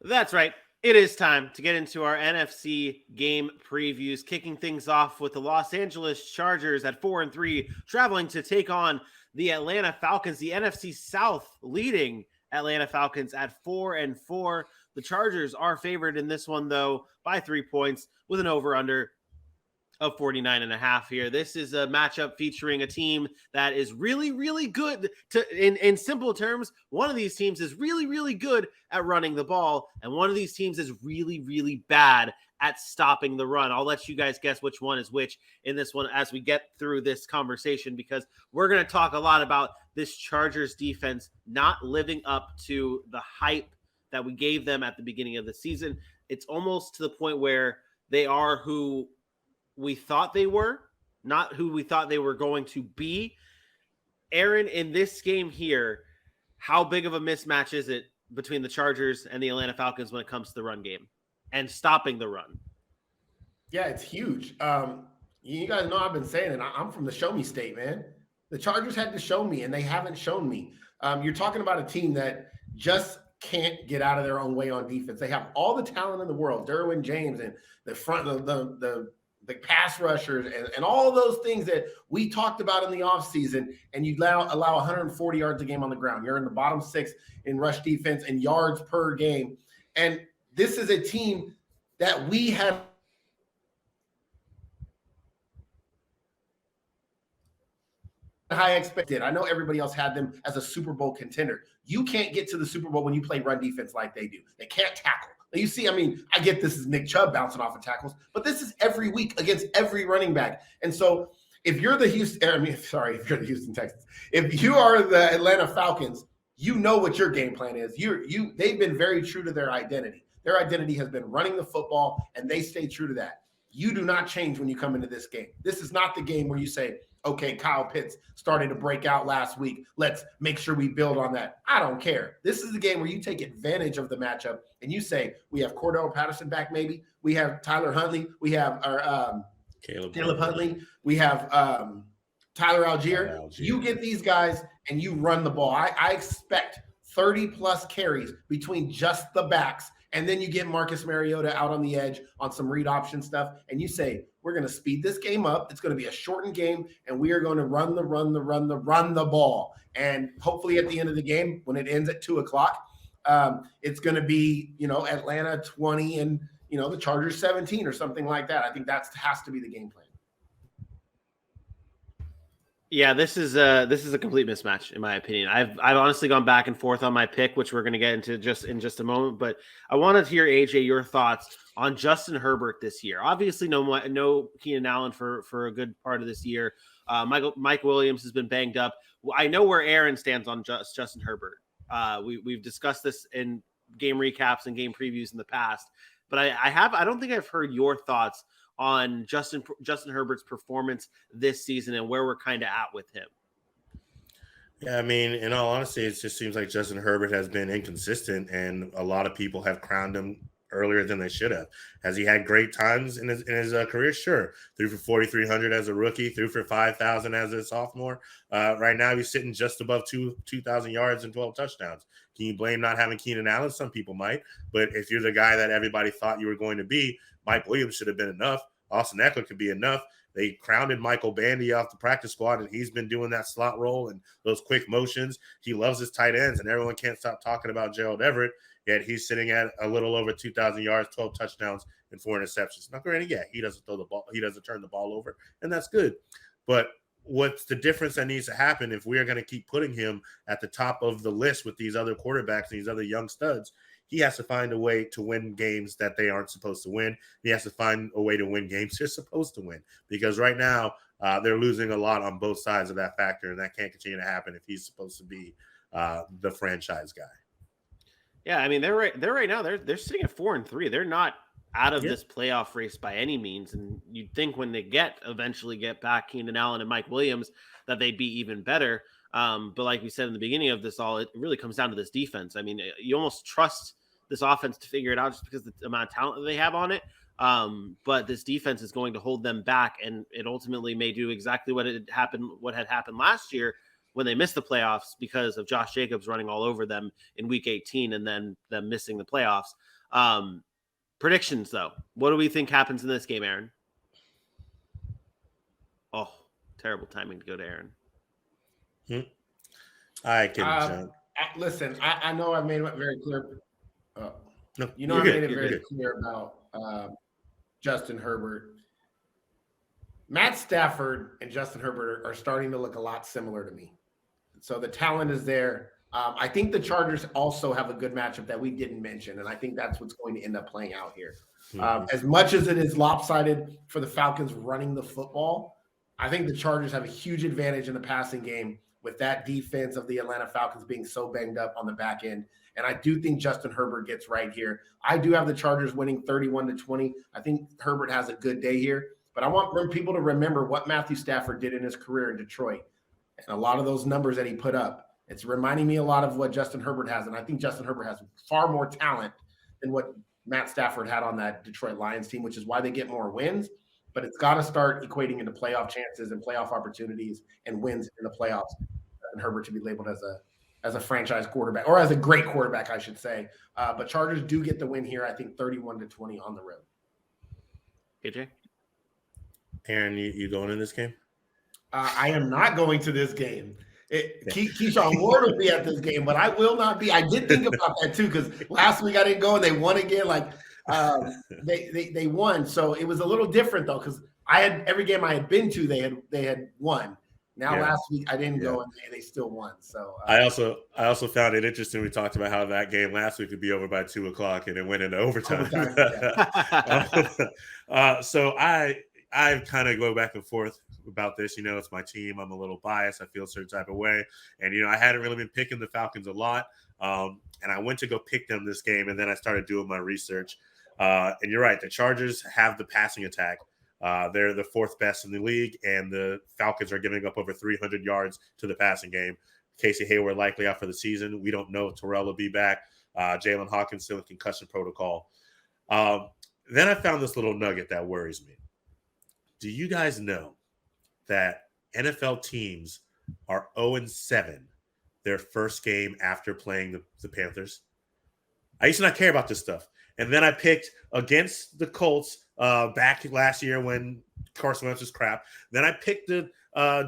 That's right. It is time to get into our NFC game previews, kicking things off with the Los Angeles Chargers at 4-3, traveling to take on the Atlanta Falcons, the NFC South leading Atlanta Falcons at 4-4. The Chargers are favored in this one, though, by 3 points with an over-under of 49.5 here. This is a matchup featuring a team that is really, really good in simple terms. One of these teams is really, really good at running the ball, and one of these teams is really, really bad at stopping the run. I'll let you guys guess which one is which in this one as we get through this conversation, because we're going to talk a lot about this Chargers defense not living up to the hype that we gave them at the beginning of the season. It's almost to the point where they are who we thought they were, not who we thought they were going to be. Aaron, in this game here, how big of a mismatch is it between the Chargers and the Atlanta Falcons when it comes to the run game and stopping the run? Yeah, it's huge. You guys know I've been saying it. I'm from the show me state, man. The Chargers had to show me, and they haven't shown me. You're talking about a team that just can't get out of their own way on defense. They have all the talent in the world, Derwin James and the pass rushers and all those things that we talked about in the offseason, and you allow 140 yards a game on the ground. You're in the bottom 6 in rush defense and yards per game. And this is a team that we had high expected. I know everybody else had them as a Super Bowl contender. You can't get to the Super Bowl when you play run defense like they do. They can't tackle. You see, I get this is Nick Chubb bouncing off of tackles, but this is every week against every running back. And so if you're the if you're the Houston Texans, if you are the Atlanta Falcons, you know what your game plan is. They've been very true to their identity. Their identity has been running the football, and they stay true to that. You do not change when you come into this game. This is not the game where you say, okay, Kyle Pitts started to break out last week. Let's make sure we build on that. I don't care. This is the game where you take advantage of the matchup and you say, we have Cordell Patterson back maybe. We have Tyler Huntley. We have our Caleb Huntley. We have Tyler Algier. You get these guys and you run the ball. I expect 30-plus carries between just the backs. And then you get Marcus Mariota out on the edge on some read option stuff. And you say, we're going to speed this game up. It's going to be a shortened game. And we are going to run the ball. And hopefully at the end of the game, when it ends at 2:00, it's going to be, Atlanta 20 and, the Chargers 17 or something like that. I think that has to be the game plan. Yeah, this is a complete mismatch in my opinion. I've honestly gone back and forth on my pick, which we're going to get into in just a moment. But I wanted to hear, AJ, your thoughts on Justin Herbert this year. Obviously, no Keenan Allen for a good part of this year. Mike Williams has been banged up. I know where Aaron stands on Justin Herbert. We've discussed this in game recaps and game previews in the past, but I don't think I've heard your thoughts on Justin Herbert's performance this season and where we're kind of at with him. Yeah, in all honesty, it just seems like Justin Herbert has been inconsistent, and a lot of people have crowned him earlier than they should have. Has he had great times in his career? Sure. Threw for 4,300 as a rookie, threw for 5,000 as a sophomore. Right now, he's sitting just above 2,000 yards and 12 touchdowns. Can you blame not having Keenan Allen? Some people might. But if you're the guy that everybody thought you were going to be, Mike Williams should have been enough. Austin Eckler could be enough. They crowned Michael Bandy off the practice squad, and he's been doing that slot roll and those quick motions. He loves his tight ends, and everyone can't stop talking about Gerald Everett, yet he's sitting at a little over 2,000 yards, 12 touchdowns, and 4 interceptions. Not granted, yeah, he doesn't throw the ball. He doesn't turn the ball over, and that's good. But what's the difference that needs to happen if we are going to keep putting him at the top of the list with these other quarterbacks and these other young studs? He has to find a way to win games that they aren't supposed to win. He has to find a way to win games they're supposed to win, because right now they're losing a lot on both sides of that factor, and that can't continue to happen if he's supposed to be the franchise guy. Yeah, they're right now. They're sitting at 4-3. They're not out of this playoff race by any means. And you'd think when they eventually get back Keenan Allen and Mike Williams that they'd be even better. But like we said in the beginning of this, it really comes down to this defense. You almost trust this offense to figure it out just because of the amount of talent that they have on it. But this defense is going to hold them back, and it ultimately may do exactly what had happened last year, when they missed the playoffs because of Josh Jacobs running all over them in week 18 and then them missing the playoffs. Predictions, though. What do we think happens in this game, Aaron? Oh, terrible timing to go to Aaron. I can jump. Listen, I know I made it very clear. No, you know, I made it You're very good. clear about Justin Herbert. Matt Stafford and Justin Herbert are starting to look a lot similar to me. So the talent is there. I think the Chargers also have a good matchup that we didn't mention, and I think that's what's going to end up playing out here. As much as it is lopsided for the Falcons running the football, I think the Chargers have a huge advantage in the passing game with that defense of the Atlanta Falcons being so banged up on the back end. And I do think Justin Herbert gets right here. I do have the Chargers winning 31-20. I think Herbert has a good day here, but I want people to remember what Matthew Stafford did in his career in Detroit. And a lot of those numbers that he put up, it's reminding me a lot of what Justin Herbert has. And I think Justin Herbert has far more talent than what Matt Stafford had on that Detroit Lions team, which is why they get more wins. But it's got to start equating into playoff chances and playoff opportunities and wins in the playoffs. And Herbert to be labeled as a franchise quarterback, or as a great quarterback, I should say. But Chargers do get the win here, I think 31-20 on the road. AJ? Aaron, you going in this game? I am not going to this game. Keyshawn Ward will be at this game, but I will not be. I did think about that too, because last week I didn't go and they won again. Like they won, so it was a little different though, because I had every game I had been to, they had won. Now last week I didn't go and they still won. So I also found it interesting. We talked about how that game last week would be over by 2:00 and it went into overtime. So I kind of go back and forth about this. It's my team. I'm a little biased. I feel a certain type of way. And, I hadn't really been picking the Falcons a lot. And I went to go pick them this game, and then I started doing my research. And you're right. The Chargers have the passing attack. They're the fourth best in the league, and the Falcons are giving up over 300 yards to the passing game. Casey Hayward likely out for the season. We don't know if Terrell will be back. Jalen Hawkins still in concussion protocol. Then I found this little nugget that worries me. Do you guys know that NFL teams are 0-7 their first game after playing the Panthers? I used to not care about this stuff. And then I picked against the Colts back last year when Carson Wentz was crap. Then I picked the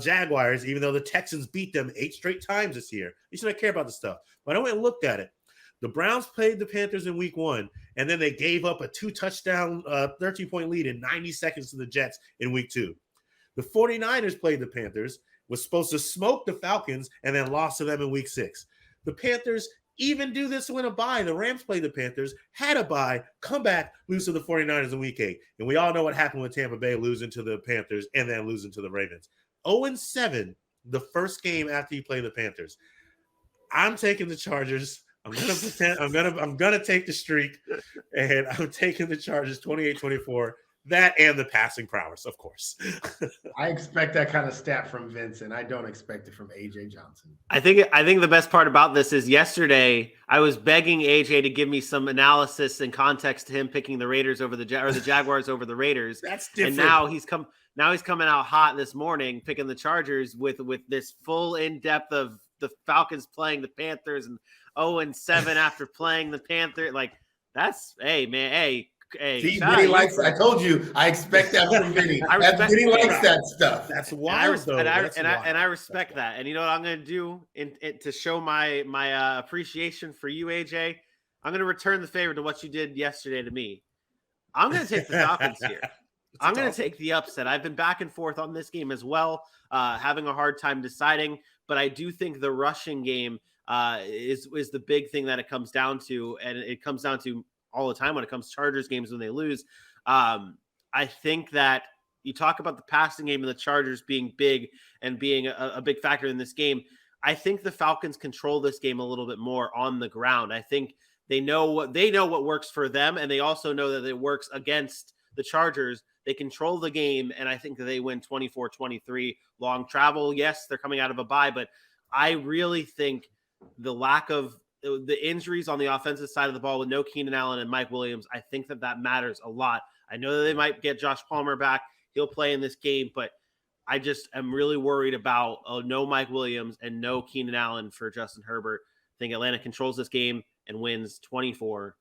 Jaguars, even though the Texans beat them 8 straight times this year. I used to not care about this stuff. But I went and looked at it. The Browns played the Panthers in week 1, and then they gave up a 2-touchdown, 13-point lead in 90 seconds to the Jets in week 2. The 49ers played the Panthers, was supposed to smoke the Falcons, and then lost to them in week 6. The Panthers even do this to win a bye. The Rams played the Panthers, had a bye, come back, lose to the 49ers in week 8. And we all know what happened with Tampa Bay losing to the Panthers and then losing to the Ravens. 0-7 the first game after you play the Panthers. I'm taking the Chargers. I'm gonna take the streak, and I'm taking the Chargers 28-24. That and the passing prowess, of course. I expect that kind of stat from Vincent. I don't expect it from AJ Johnson. I think the best part about this is yesterday I was begging AJ to give me some analysis and context to him picking the Raiders over the Jaguars over the Raiders. That's different. And now he's coming out hot this morning picking the Chargers with this full in-depth of the Falcons playing the Panthers and 0-7 after playing the Panthers. Like, that's, hey man, hey. See, Vinny likes. I told you, I expect that from Vinny. Vinny likes that stuff. That's wild, though. I respect that. And you know what I'm going to do to show my appreciation for you, AJ? I'm going to return the favor to what you did yesterday to me. I'm going to take the Falcons here. I'm going to take the upset. I've been back and forth on this game as well, having a hard time deciding. But I do think the rushing game is the big thing that it comes down to, and it comes down to all the time when it comes to Chargers games when they lose. I think that you talk about the passing game and the Chargers being big and being a big factor in this game. I think the Falcons control this game a little bit more on the ground. I think they know what works for them, and they also know that it works against the Chargers. They control the game, and I think that they win 24-23. Long travel, yes, they're coming out of a bye, but I really think the lack of the injuries on the offensive side of the ball with no Keenan Allen and Mike Williams, I think that matters a lot. I know that they might get Josh Palmer back. He'll play in this game, but I just am really worried about no Mike Williams and no Keenan Allen for Justin Herbert. I think Atlanta controls this game and wins 24-23.